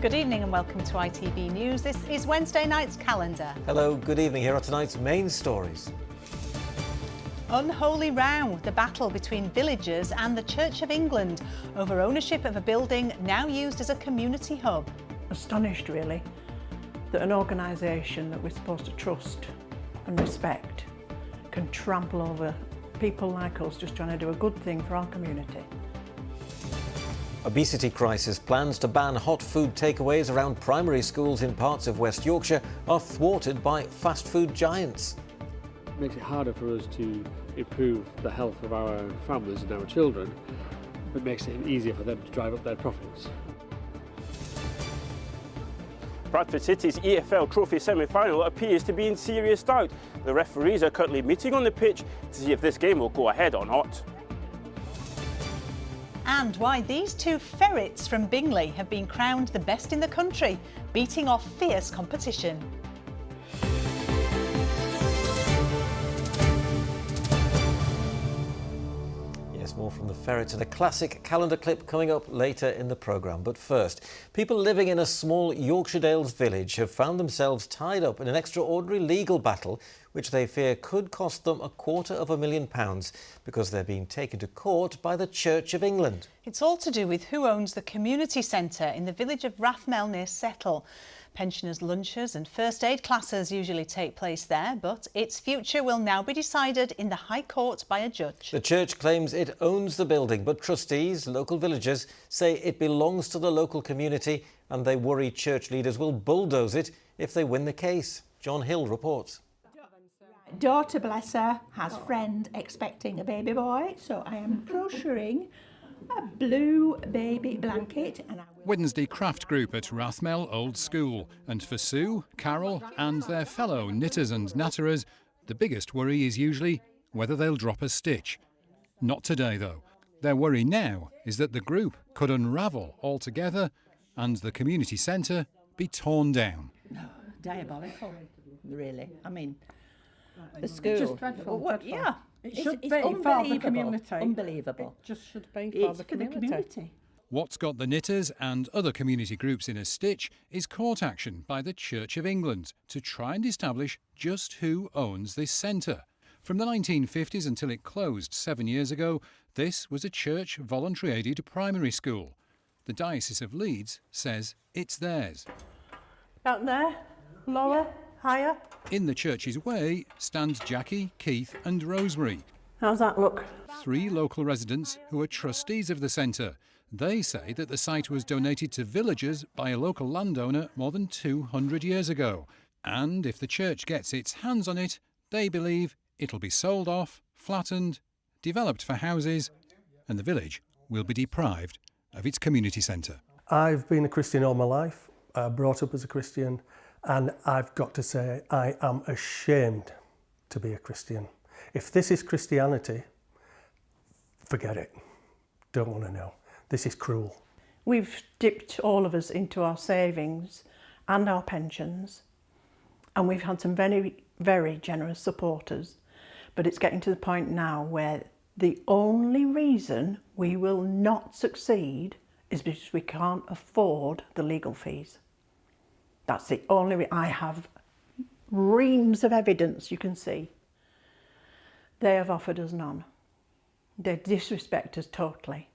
Good evening and welcome to ITV News. This is Wednesday night's calendar. Hello, good evening. Here are tonight's main stories. Unholy row, the battle between villagers and the Church of England over ownership of a building now used as a community hub. Astonished really that an organisation that we're supposed to trust and respect can trample over people like us just trying to do a good thing for our community. Obesity crisis. Plans to ban hot food takeaways around primary schools in parts of West Yorkshire are thwarted by fast food giants. It makes it harder for us to improve the health of our families and our children. It makes it easier for them to drive up their profits. Bradford City's EFL Trophy semi-final appears to be in serious doubt. The referees are currently meeting on the pitch to see if this game will go ahead or not. And why these two ferrets from Bingley have been crowned the best in the country, beating off fierce competition. Yes, more from the Ferret and a classic calendar clip coming up later in the programme. But first, people living in a small Yorkshire Dales village have found themselves tied up in an extraordinary legal battle which they fear could cost them £250,000 because they're being taken to court by the Church of England. It's all to do with who owns the community centre in the village of Rathmel near Settle. Pensioners' lunches and first aid classes usually take place there, but its future will now be decided in the High Court by a judge. The church claims it owns the building, but trustees, local villagers, say it belongs to the local community and they worry church leaders will bulldoze it if they win the case. John Hill reports. Daughter, bless her, has friend expecting a baby boy, so I am crocheting a blue baby blanket. And Wednesday craft group at Rathmel Old School, and for Sue, Carol and their fellow knitters and natterers, the biggest worry is usually whether they'll drop a stitch. Not today though. Their worry now is that the group could unravel altogether and the community centre be torn down. diabolical, really. I mean, the school. It's just dreadful. What, yeah. It should it's be for the community. Unbelievable. It just should be It's for the community. What's got the knitters and other community groups in a stitch is court action by the Church of England to try and establish just who owns this centre. From the 1950s until it closed 7 years ago, this was a church voluntary-aided primary school. The Diocese of Leeds says it's theirs. Out there, lower, higher. In the church's way stand Jackie, Keith and Rosemary. How's that look? 3 local residents who are trustees of the centre. They say that the site was donated to villagers by a local landowner more than 200 years ago. And if the church gets its hands on it, they believe it'll be sold off, flattened, developed for houses, and the village will be deprived of its community centre. I've been a Christian all my life, brought up as a Christian, and I've got to say I am ashamed to be a Christian. If this is Christianity, forget it. Don't want to know. This is cruel. We've dipped all of us into our savings and our pensions, and we've had some very, very generous supporters. But it's getting to the point now where the only reason we will not succeed is because we can't afford the legal fees. That's the only I have reams of evidence you can see. They have offered us none. They disrespect us totally.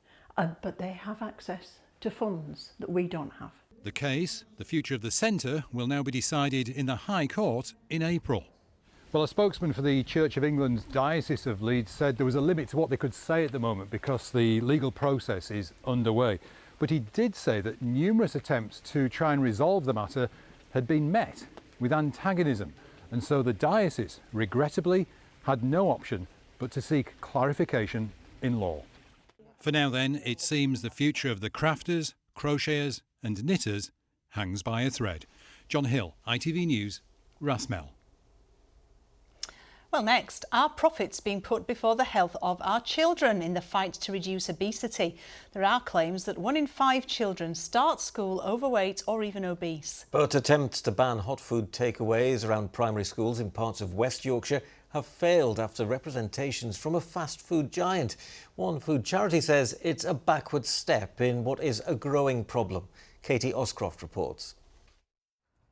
But they have access to funds that we don't have. The case, the future of the centre, will now be decided in the High Court in April. Well, a spokesman for the Church of England's Diocese of Leeds said there was a limit to what they could say at the moment because the legal process is underway. But he did say that numerous attempts to try and resolve the matter had been met with antagonism. And so the diocese, regrettably, had no option but to seek clarification in law. For now then, it seems the future of the crafters, crocheters and knitters hangs by a thread. John Hill, ITV News, Rathmel. Well, next, are profits being put before the health of our children in the fight to reduce obesity? There are claims that 1 in 5 children start school overweight or even obese. But attempts to ban hot food takeaways around primary schools in parts of West Yorkshire have failed after representations from a fast food giant. One food charity says it's a backward step in what is a growing problem. Katie Oscroft reports.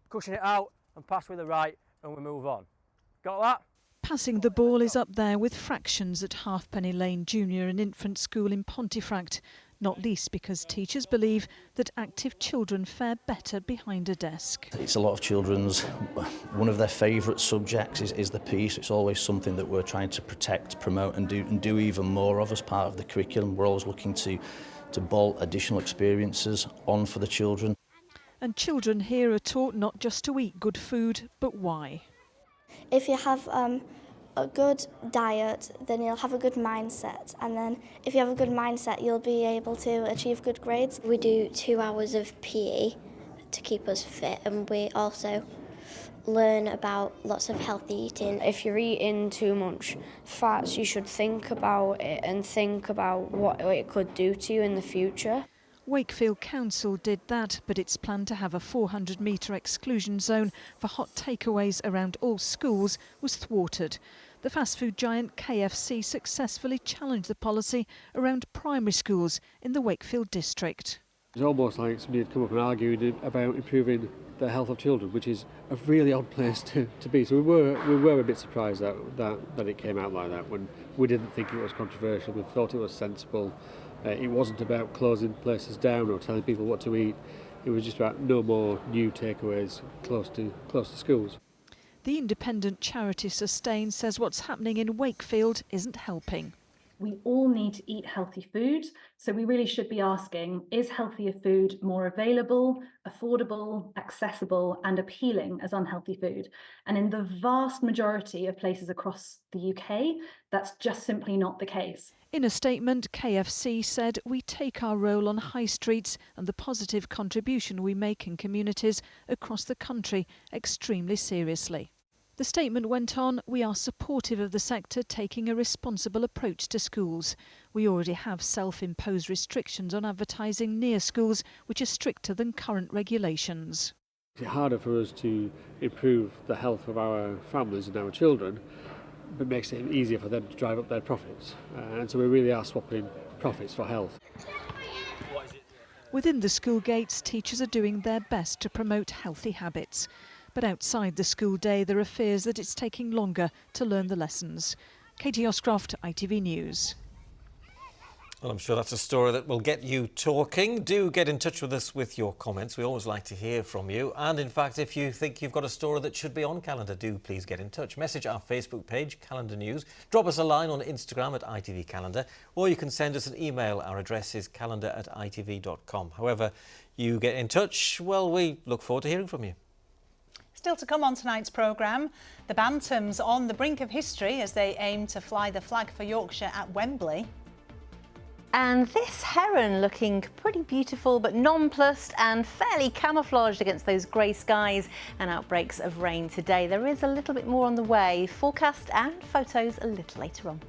Cushion it out and pass with the right and we move on. Got that? Passing the ball is up there with fractions at Halfpenny Lane Junior and Infant School in Pontefract, not least because teachers believe that active children fare better behind a desk. It's a lot of children's, one of their favourite subjects is the piece. It's always something that we're trying to protect, promote and do even more of as part of the curriculum. We're always looking to bolt additional experiences on for the children. And children here are taught not just to eat good food, but why. If you have a good diet, then you'll have a good mindset, and then if you have a good mindset you'll be able to achieve good grades. We do 2 hours of PE to keep us fit, and we also learn about lots of healthy eating. If you're eating too much fats, you should think about it and think about what it could do to you in the future. Wakefield Council did that, but its plan to have a 400-metre exclusion zone for hot takeaways around all schools was thwarted. The fast food giant KFC successfully challenged the policy around primary schools in the Wakefield district. It's almost like somebody had come up and argued about improving the health of children, which is a really odd place to be. So we were a bit surprised that it came out like that, when we didn't think it was controversial. We thought it was sensible. It wasn't about closing places down or telling people what to eat. It was just about no more new takeaways close to schools. The independent charity Sustain says what's happening in Wakefield isn't helping. We all need to eat healthy food, so we really should be asking, is healthier food more available, affordable, accessible and appealing as unhealthy food? And in the vast majority of places across the UK, that's just simply not the case. In a statement, KFC said, "We take our role on high streets and the positive contribution we make in communities across the country extremely seriously." The statement went on, "We are supportive of the sector taking a responsible approach to schools. We already have self-imposed restrictions on advertising near schools, which are stricter than current regulations." It's harder for us to improve the health of our families and our children, but makes it easier for them to drive up their profits. And so we really are swapping profits for health. Within the school gates, teachers are doing their best to promote healthy habits. But outside the school day, there are fears that it's taking longer to learn the lessons. Katie Oscroft, ITV News. Well, I'm sure that's a story that will get you talking. Do get in touch with us with your comments. We always like to hear from you. And in fact, if you think you've got a story that should be on Calendar, do please get in touch. Message our Facebook page, Calendar News. Drop us a line on Instagram at ITV Calendar, or you can send us an email. Our address is calendar@itv.com. However you get in touch, well, we look forward to hearing from you. Still to come on tonight's programme, the Bantams on the brink of history as they aim to fly the flag for Yorkshire at Wembley. And this heron looking pretty beautiful but nonplussed and fairly camouflaged against those grey skies and outbreaks of rain today. There is a little bit more on the way. Forecast and photos a little later on.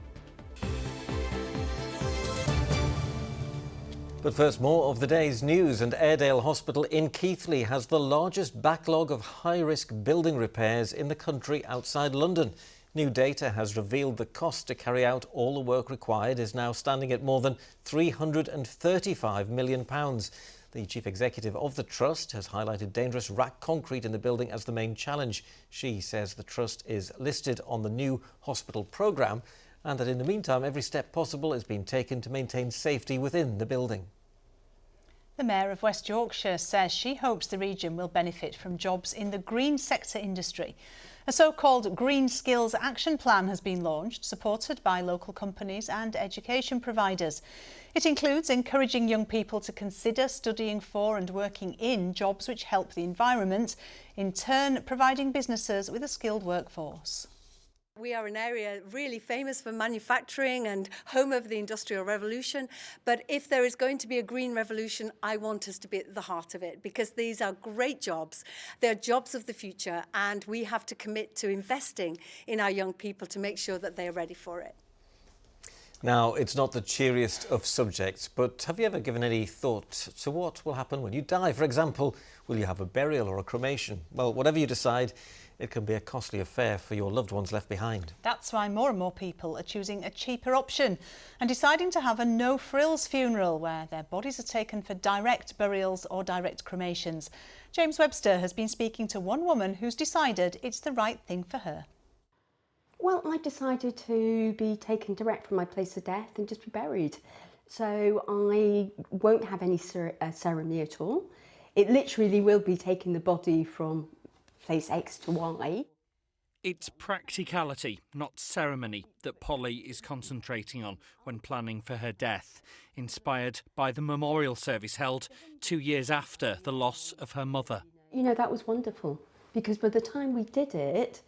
But first, more of the day's news. And Airedale Hospital in Keighley has the largest backlog of high-risk building repairs in the country outside London. New data has revealed the cost to carry out all the work required is now standing at more than £335 million. The chief executive of the trust has highlighted dangerous rack concrete in the building as the main challenge. She says the trust is listed on the new hospital programme and that in the meantime every step possible is being taken to maintain safety within the building. The Mayor of West Yorkshire says she hopes the region will benefit from jobs in the green sector industry. A so-called Green Skills Action Plan has been launched, supported by local companies and education providers. It includes encouraging young people to consider studying for and working in jobs which help the environment, in turn providing businesses with a skilled workforce. We are an area really famous for manufacturing and home of the Industrial Revolution. But if there is going to be a green revolution, I want us to be at the heart of it, because these are great jobs. They're jobs of the future, and we have to commit to investing in our young people to make sure that they're ready for it. Now, it's not the cheeriest of subjects, but have you ever given any thought to what will happen when you die? For example, will you have a burial or a cremation? Well, whatever you decide, it can be a costly affair for your loved ones left behind. That's why more and more people are choosing a cheaper option and deciding to have a no-frills funeral where their bodies are taken for direct burials or direct cremations. James Webster has been speaking to one woman who's decided it's the right thing for her. Well, I decided to be taken direct from my place of death and just be buried. So I won't have any ceremony at all. It literally will be taking the body from place X to Y. It's practicality, not ceremony, that Polly is concentrating on when planning for her death, inspired by the memorial service held 2 years after the loss of her mother. You know, that was wonderful, because by the time we did it,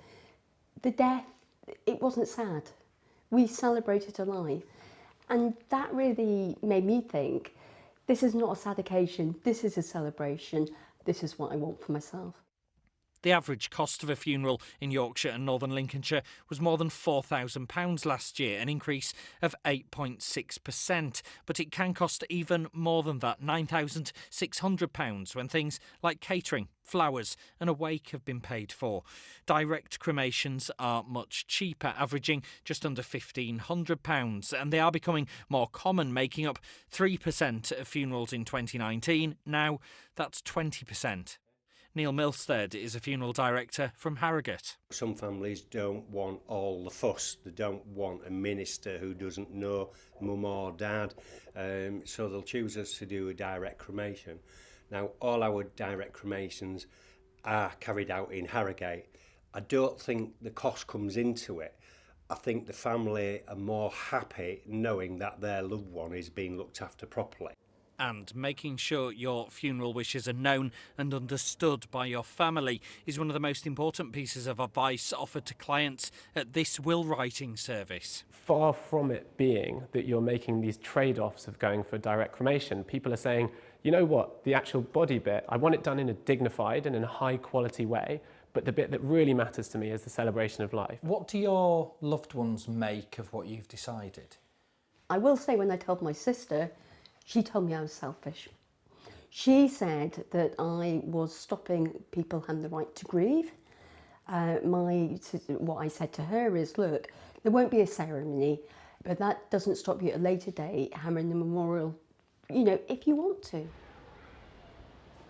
the death, it wasn't sad. We celebrated a life. And that really made me think, this is not a sad occasion, this is a celebration, this is what I want for myself. The average cost of a funeral in Yorkshire and northern Lincolnshire was more than £4,000 last year, an increase of 8.6%. But it can cost even more than that, £9,600, when things like catering, flowers and a wake have been paid for. Direct cremations are much cheaper, averaging just under £1,500, and they are becoming more common, making up 3% of funerals in 2019. Now that's 20%. Neil Milstead is a funeral director from Harrogate. Some families don't want all the fuss. They don't want a minister who doesn't know mum or dad, so they'll choose us to do a direct cremation. Now, all our direct cremations are carried out in Harrogate. I don't think the cost comes into it. I think the family are more happy knowing that their loved one is being looked after properly. And making sure your funeral wishes are known and understood by your family is one of the most important pieces of advice offered to clients at this will writing service. Far from it being that you're making these trade-offs of going for direct cremation, people are saying, you know what, the actual body bit, I want it done in a dignified and in a high quality way, but the bit that really matters to me is the celebration of life. What do your loved ones make of what you've decided? I will say, when I told my sister, she told me I was selfish. She said that I was stopping people having the right to grieve. What I said to her is, look, there won't be a ceremony, but that doesn't stop you at a later date hammering the memorial, you know, if you want to.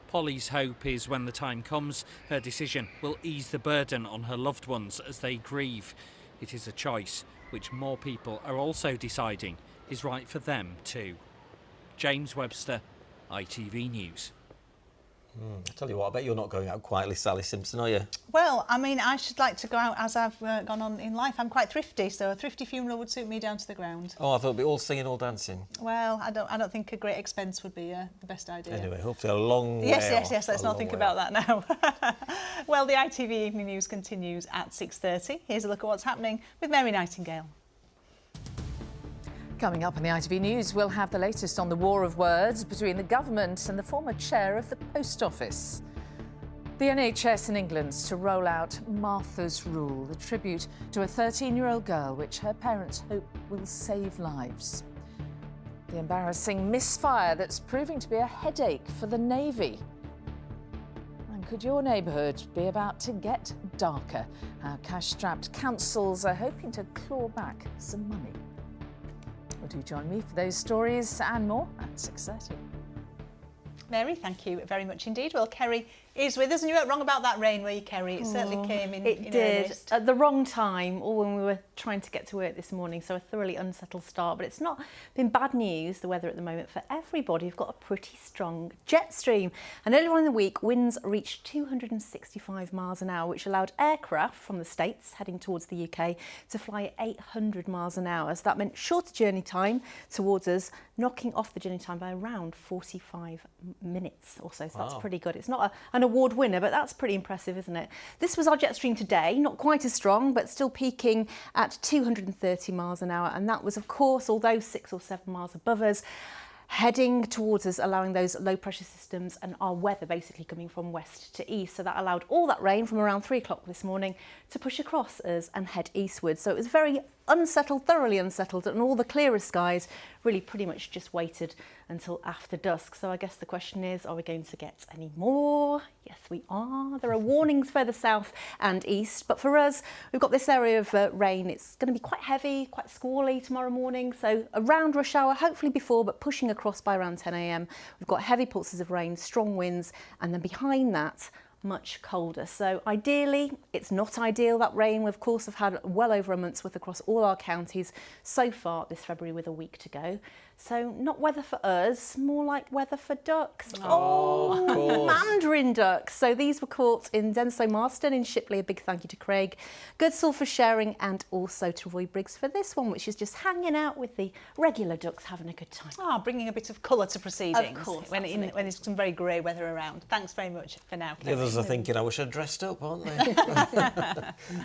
Polly's hope is when the time comes, her decision will ease the burden on her loved ones as they grieve. It is a choice which more people are also deciding is right for them too. James Webster, ITV News. I tell you what, I bet you're not going out quietly, Sally Simpson, are you? Well, I mean, I should like to go out as I've gone on in life. I'm quite thrifty, so a thrifty funeral would suit me down to the ground. Oh, I thought it'd be all singing, all dancing. Well, I don't think a great expense would be the best idea. Anyway, hopefully a long way Yes, off. let's not think about that now. Well, the ITV Evening News continues at 6:30. Here's a look at what's happening with Mary Nightingale. Coming up on the ITV News, we'll have the latest on the war of words between the government and the former chair of the Post Office. The NHS in England to roll out Martha's Rule, the tribute to a 13-year-old girl which her parents hope will save lives. The embarrassing misfire that's proving to be a headache for the Navy. And could your neighbourhood be about to get darker? How cash-strapped councils are hoping to claw back some money. Well, do join me for those stories and more at 6:30. Mary, thank you very much indeed. Well, Kerry is with us, and you weren't wrong about that rain, were you, Kerry? It certainly came in. It did at the wrong time, or when we were trying to get to work this morning, so a thoroughly unsettled start. But it's not been bad news, the weather at the moment, for everybody. We've got a pretty strong jet stream, and earlier on in the week, winds reached 265 miles an hour, which allowed aircraft from the States heading towards the UK to fly at 800 miles an hour. So that meant shorter journey time towards us, knocking off the journey time by around 45 minutes or so. So that's pretty good. It's not an award winner, but that's pretty impressive, isn't it? This was our jet stream today, not quite as strong, but still peaking at 230 miles an hour. And that was, of course, although 6 or 7 miles above us, heading towards us, allowing those low pressure systems and our weather basically coming from west to east. So that allowed all that rain from around 3 o'clock this morning to push across us and head eastwards. So it was very unsettled, thoroughly unsettled, and all the clearer skies really pretty much just waited until after dusk. So I guess the question is, are we going to get any more? Yes we are. There are warnings further south and east, but for us, we've got this area of rain. It's going to be quite heavy, quite squally tomorrow morning, so around rush hour, hopefully before, but pushing across by around 10 a.m. We've got heavy pulses of rain, strong winds, and then behind that, much colder. So ideally, it's not ideal, that rain. We of course have had well over a month's worth across all our counties so far this February with a week to go. So not weather for us, more like weather for ducks. Oh, mandarin ducks. So these were caught in Denso Marston in Shipley. A big thank you to Craig Goodsall for sharing, and also to Roy Briggs for this one, which is just hanging out with the regular ducks, having a good time. Bringing a bit of colour to proceedings. Of course, when there's some very grey weather around. Thanks very much for now. The others are thinking, I wish I'd dressed up, aren't they?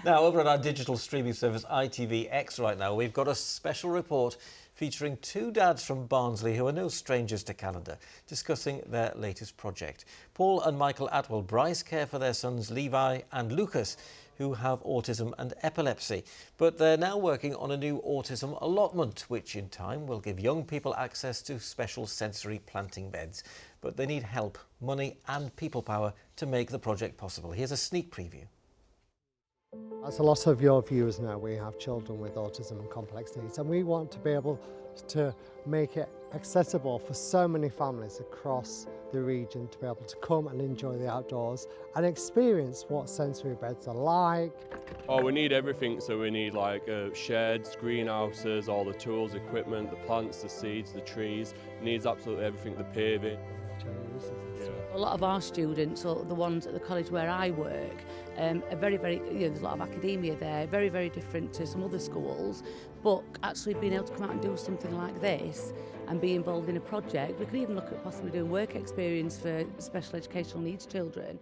Now, over at our digital streaming service ITVX right now, we've got a special report featuring two dads from Barnsley who are no strangers to calendar, discussing their latest project. Paul and Michael Atwell-Bryce care for their sons Levi and Lucas, who have autism and epilepsy. But they're now working on a new autism allotment, which in time will give young people access to special sensory planting beds. But they need help, money and people power to make the project possible. Here's a sneak preview. As a lot of your viewers know, we have children with autism and complex needs, and we want to be able to make it accessible for so many families across the region to be able to come and enjoy the outdoors and experience what sensory beds are like. We need everything, so we need like sheds, greenhouses, all the tools, equipment, the plants, the seeds, the trees. It needs absolutely everything, the paving. A lot of our students, or the ones at the college where I work, are very, there's a lot of academia there, very, very different to some other schools, but actually being able to come out and do something like this and be involved in a project, we could even look at possibly doing work experience for special educational needs children.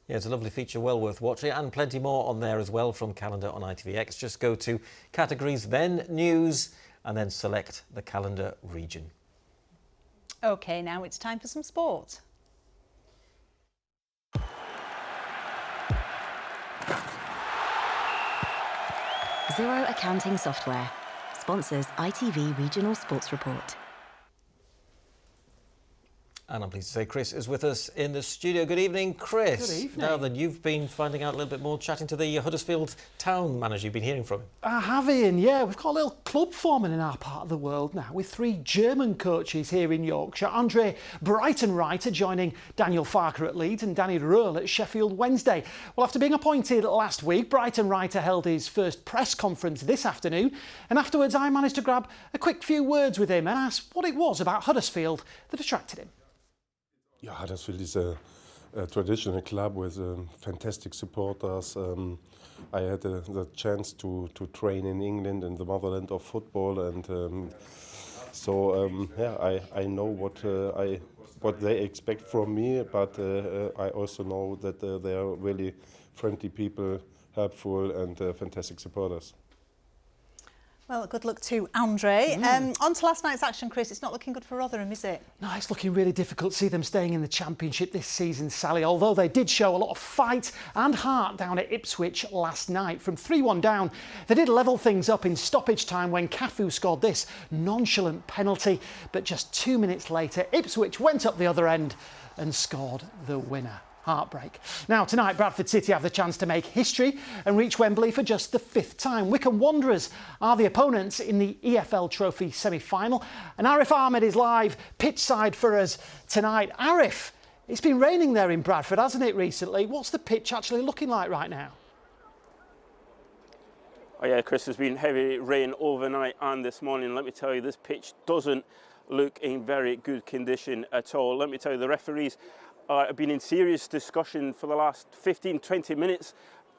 Yeah, it's a lovely feature, well worth watching, and plenty more on there as well from Calendar on ITVX. Just go to categories, then news, and then select the calendar region. OK, now it's time for some sport. Zero Accounting Software sponsors ITV Regional Sports Report. And I'm pleased to say Chris is with us in the studio. Good evening, Chris. Good evening. Now then, you've been finding out a little bit more, chatting to the Huddersfield town manager. You've been hearing from him. I have, Ian, yeah. We've got a little club forming in our part of the world now with three German coaches here in Yorkshire. Andre Breitenreiter joining Daniel Farker at Leeds and Danny Röhl at Sheffield Wednesday. Well, after being appointed last week, Breitenreiter held his first press conference this afternoon, and afterwards I managed to grab a quick few words with him and ask what it was about Huddersfield that attracted him. Yeah, Huddersfield is a traditional club with fantastic supporters. I had the chance to train in England, in the motherland of football, and I know what they expect from me, but I also know that they are really friendly people, helpful, and fantastic supporters. Well, good luck to Andre. On to last night's action, Chris. It's not looking good for Rotherham, is it? No, it's looking really difficult to see them staying in the Championship this season, Sally, although they did show a lot of fight and heart down at Ipswich last night. From 3-1 down, they did level things up in stoppage time when Cafu scored this nonchalant penalty, but just 2 minutes later, Ipswich went up the other end and scored the winner. Heartbreak. Now, tonight, Bradford City have the chance to make history and reach Wembley for just the 5th time. Wycombe Wanderers are the opponents in the EFL Trophy semi-final. And Arif Ahmed is live pitch side for us tonight. Arif, it's been raining there in Bradford, hasn't it, recently? What's the pitch actually looking like right now? Oh yeah, Chris, there's been heavy rain overnight and this morning. Let me tell you, this pitch doesn't look in very good condition at all. Let me tell you, the referees have been in serious discussion for the last 15-20 minutes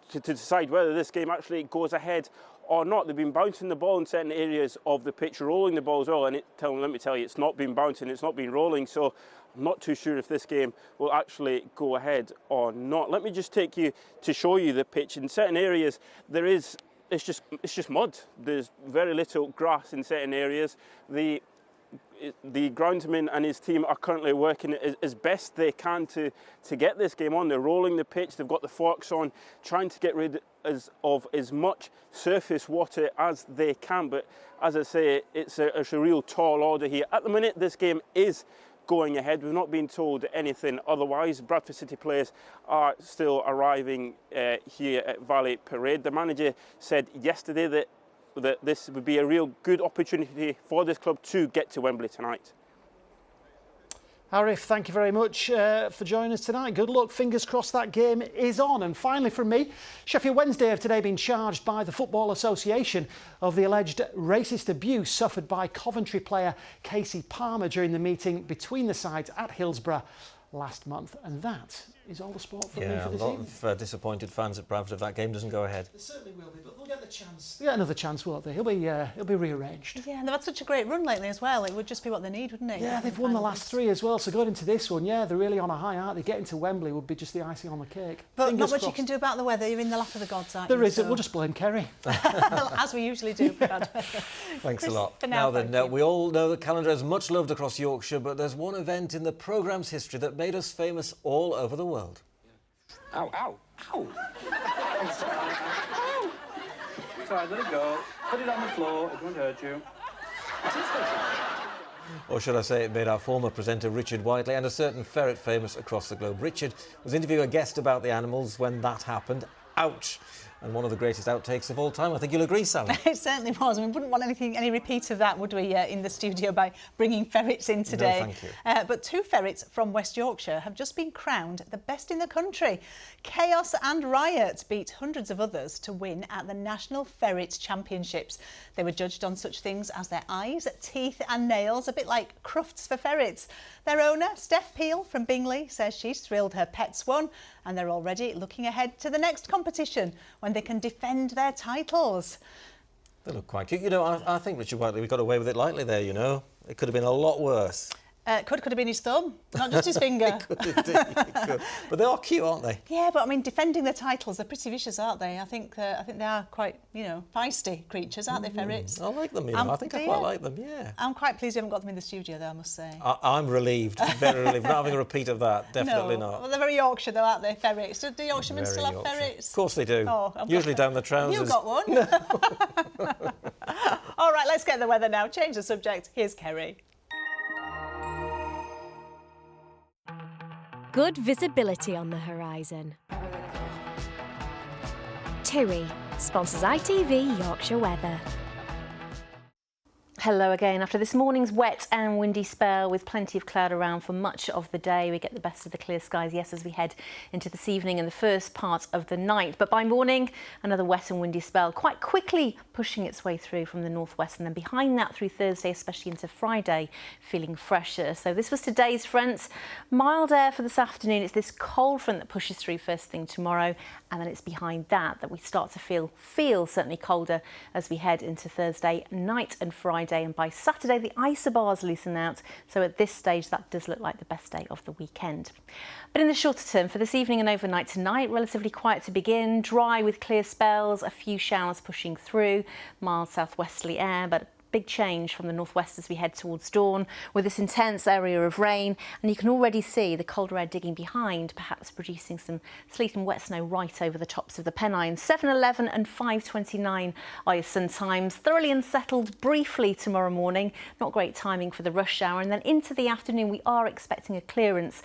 to decide whether this game actually goes ahead or not. They've been bouncing the ball in certain areas of the pitch, rolling the ball as well, and let me tell you, it's not been bouncing, it's not been rolling, so I'm not too sure if this game will actually go ahead or not. Let me just take you to show you the pitch. In certain areas, it's just mud. There's very little grass in certain areas. The groundsman and his team are currently working as best they can to get this game on. They're rolling the pitch, they've got the forks on, trying to get rid of as much surface water as they can. But as I say, it's a real tall order here. At the minute, this game is going ahead. We've not been told anything otherwise. Bradford City players are still arriving here at Valley Parade. The manager said yesterday that this would be a real good opportunity for this club to get to Wembley tonight. Arif, thank you very much for joining us tonight. Good luck. Fingers crossed that game is on. And finally from me, Sheffield Wednesday have today been charged by the Football Association of the alleged racist abuse suffered by Coventry player Casey Palmer during the meeting between the sides at Hillsborough last month. And that is all the sport for me for this evening. A lot of disappointed fans at Bradford if that game doesn't go ahead. There certainly will be, but they'll get the chance. They'll get another chance, won't they? He'll be rearranged. Yeah, and they've had such a great run lately as well. It would just be what they need, wouldn't it? Yeah, they've won the last 3 as well, so going into this one, yeah, they're really on a high, aren't they? Getting to Wembley would be just the icing on the cake. But Fingers not much crossed. you can do about the weather. You're in the lap of the gods, aren't you? There isn't. We'll just blame Kerry. As we usually do. Thanks a lot. For now then, we all know the calendar is much loved across Yorkshire, but there's one event in the programme's history that made us famous all over the world. Ow, ow, ow. I'm sorry. Ow. Sorry, let it go. Put it on the floor, it won't hurt you. Or should I say it made our former presenter Richard Whiteley and a certain Ferret famous across the globe. Richard was interviewing a guest about the animals when that happened. Ouch! And one of the greatest outtakes of all time. I think you'll agree, Sally. It certainly was. I mean, we wouldn't want any repeat of that, would we, in the studio by bringing ferrets in today? No, thank you. But 2 ferrets from West Yorkshire have just been crowned the best in the country. Chaos and Riot beat hundreds of others to win at the National Ferret Championships. They were judged on such things as their eyes, teeth and nails, a bit like crufts for ferrets. Their owner, Steph Peel from Bingley, says she's thrilled her pets won, and they're already looking ahead to the next competition when they can defend their titles. They look quite cute. You know, I think Richard Whiteley, we got away with it lightly there, you know. It could have been a lot worse. Could have been his thumb, not just his finger. It could indeed, it could. But they are cute, aren't they? Yeah, but I mean, defending their titles, they're pretty vicious, aren't they? I think they are quite, feisty creatures, aren't they, ferrets? I like them, I think I quite like them, yeah. I'm quite pleased we haven't got them in the studio, though, I must say. I'm relieved, very relieved. Not having a repeat of that, definitely not. Well, they're very Yorkshire, though, aren't they, ferrets? Do the Yorkshiremen still have ferrets? Of course they do. Oh, usually down the trousers. You've got one. All right, let's get the weather now. Change the subject. Here's Kerry. Good visibility on the horizon. TUI sponsors ITV Yorkshire Weather. Hello again. After this morning's wet and windy spell with plenty of cloud around for much of the day, we get the best of the clear skies, yes, as we head into this evening and the first part of the night. But by morning, another wet and windy spell quite quickly pushing its way through from the northwest, and then behind that through Thursday, especially into Friday, feeling fresher. So this was today's front. Mild air for this afternoon. It's this cold front that pushes through first thing tomorrow, and then it's behind that we start to feel certainly colder as we head into Thursday night and Friday. And by Saturday, the isobars loosen out. So at this stage, that does look like the best day of the weekend. But in the shorter term, for this evening and overnight tonight, relatively quiet to begin, dry with clear spells, a few showers pushing through, mild southwesterly air, but big change from the northwest as we head towards dawn with this intense area of rain, and you can already see the colder air digging behind, perhaps producing some sleet and wet snow right over the tops of the Pennines. 7:11 and 5:29 are your sun times. Thoroughly unsettled briefly tomorrow morning, not great timing for the rush hour, and then into the afternoon we are expecting a clearance.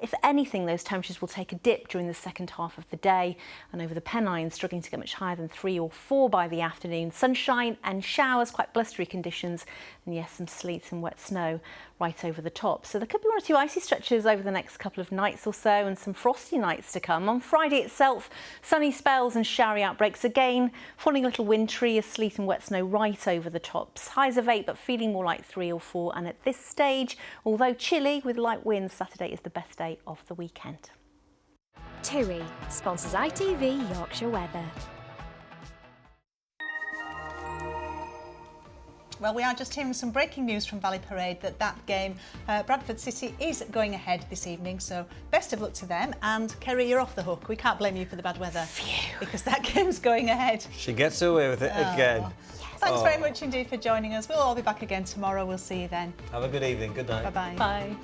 If anything, those temperatures will take a dip during the second half of the day, and over the Pennines struggling to get much higher than 3 or 4 by the afternoon. Sunshine and showers, quite blustery conditions, and yes, some sleet and wet snow right over the top. So there could be 1 or 2 icy stretches over the next couple of nights or so, and some frosty nights to come. On Friday itself, sunny spells and showery outbreaks again, falling a little wintry as sleet and wet snow right over the tops. Highs of 8 but feeling more like 3 or 4, and at this stage, although chilly with light winds, Saturday is the best day of the weekend. TUI sponsors ITV Yorkshire Weather. Well, we are just hearing some breaking news from Valley Parade that game, Bradford City, is going ahead this evening, so best of luck to them. And Kerry, you're off the hook. We can't blame you for the bad weather. Phew. Because that game's going ahead. She gets away with it again. Yes. Thanks very much indeed for joining us. We'll all be back again tomorrow. We'll see you then. Have a good evening. Good night. Bye-bye. Bye.